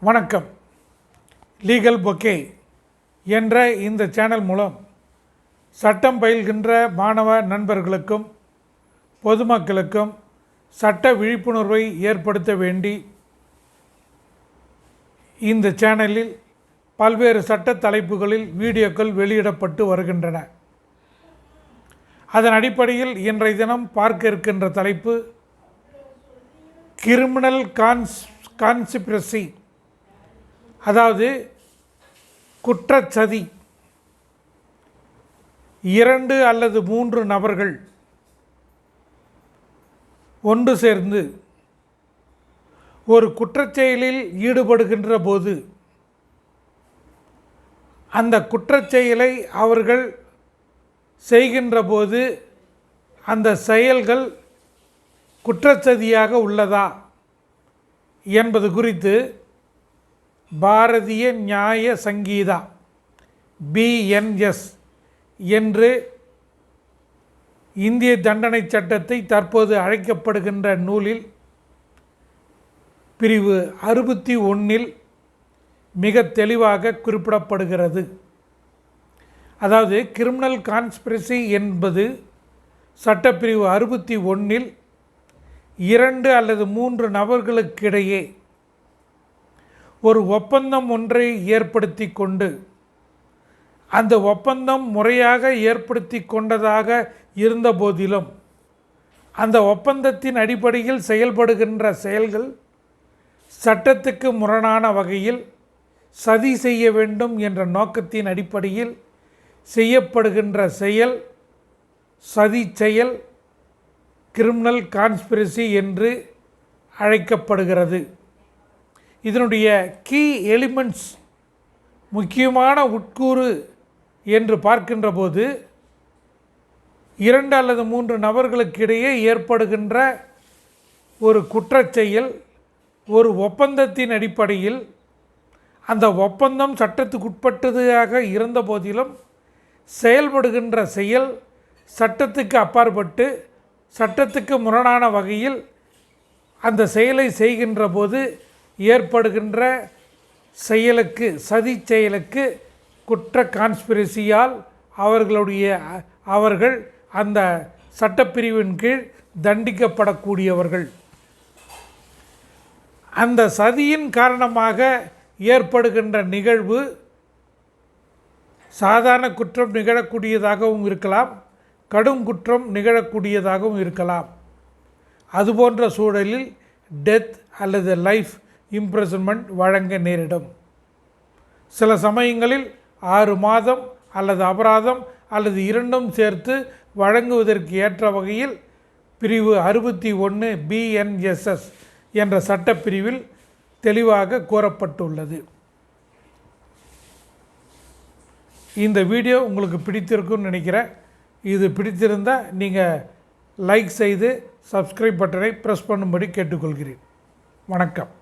வணக்கம். Legal bouquet என்ற இந்த சேனல் மூலம் சட்டம் பயில்கின்ற மாணவ நண்பர்களுக்கும் பொதுமக்களுக்கும் சட்ட விழிப்புணர்வை ஏற்படுத்த வேண்டி இந்த சேனலில் பல்வேறு சட்ட தலைப்புகளில் வீடியோக்கள் வெளியிடப்பட்டு வருகின்றன. அதன் அடிப்படையில் இன்றைய தினம் பார்க்க இருக்கின்ற தலைப்பு கிரிமினல் கான்ஸ்பிரசி, அதாவது குற்றச்சதி. 2 அல்லது 3 நபர்கள் ஒன்று சேர்ந்து ஒரு குற்றச்செயலில் ஈடுபடுகின்ற போது அந்த குற்றச்செயலை அவர்கள் செய்கின்ற போது அந்த செயல்கள் குற்றச்சதியாக உள்ளதா என்பது குறித்து பாரதிய நியாய சங்கீதா BNS என்று இந்திய தண்டனை சட்டத்தை தற்போது அழைக்கப்படுகின்ற நூலில் பிரிவு 61 மிக தெளிவாக குறிப்பிடப்படுகிறது. அதாவது கிரிமினல் கான்ஸ்பிரசி என்பது சட்டப்பிரிவு 61 2 அல்லது 3 நபர்களுக்கிடையே ஒரு ஒப்பந்தம் ஒன்றை ஏற்படுத்தி கொண்டு அந்த ஒப்பந்தம் முறையாக ஏற்படுத்தி கொண்டதாக இருந்த போதிலும் அந்த ஒப்பந்தத்தின் அடிப்படையில் செயல்படுகின்ற செயல்கள் சட்டத்துக்கு முரணான வகையில் சதி செய்ய வேண்டும் என்ற நோக்கத்தின் அடிப்படையில் செய்யப்படுகின்ற செயல் சதி செயல் கிரிமினல் கான்ஸ்பிரசி என்று அழைக்கப்படுகிறது. இதனுடைய கீ எலிமெண்ட்ஸ், முக்கியமான உட்கூறு என்று பார்க்கின்ற போது 2 அல்லது 3 நபர்களுக்கிடையே ஏற்படுகின்ற ஒரு குற்றச்செயல் ஒரு ஒப்பந்தத்தின் அடிப்படையில் அந்த ஒப்பந்தம் சட்டத்துக்குட்பட்டதாக இருந்த போதிலும் செயல்படுகின்ற செயல் சட்டத்துக்கு அப்பாற்பட்டு சட்டத்துக்கு முரணான வகையில் அந்த செயலை செய்கின்ற போது ஏற்படுகின்ற செயலுக்கு சதி செயலுக்கு குற்ற கான்ஸ்பிரசியால் அவர்கள் அந்த சட்டப்பிரிவின் கீழ் தண்டிக்கப்படக்கூடியவர்கள். அந்த சதியின் காரணமாக ஏற்படுகின்ற நிகழ்வு சாதாரண குற்றம் நிகழக்கூடியதாகவும் இருக்கலாம், கடும் குற்றம் நிகழக்கூடியதாகவும் இருக்கலாம். அதுபோன்ற சூழலில் டெத் அல்லது லைஃப் இம்ப்ரிசன்மெண்ட் வழங்க நேரிடும். சில சமயங்களில் 6 மாதம் அல்லது அபராதம் அல்லது இரண்டும் சேர்த்து வழங்குவதற்கு ஏற்ற வகையில் பிரிவு 61 BNSS என்ற சட்டப்பிரிவில் தெளிவாக கூறப்பட்டுள்ளது. இந்த வீடியோ உங்களுக்கு பிடித்திருக்கும்னு நினைக்கிறேன். இது பிடித்திருந்தால் நீங்கள் லைக் செய்து சப்ஸ்கிரைப் பட்டனை ப்ரெஸ் பண்ணும்படி கேட்டுக்கொள்கிறேன். வணக்கம்.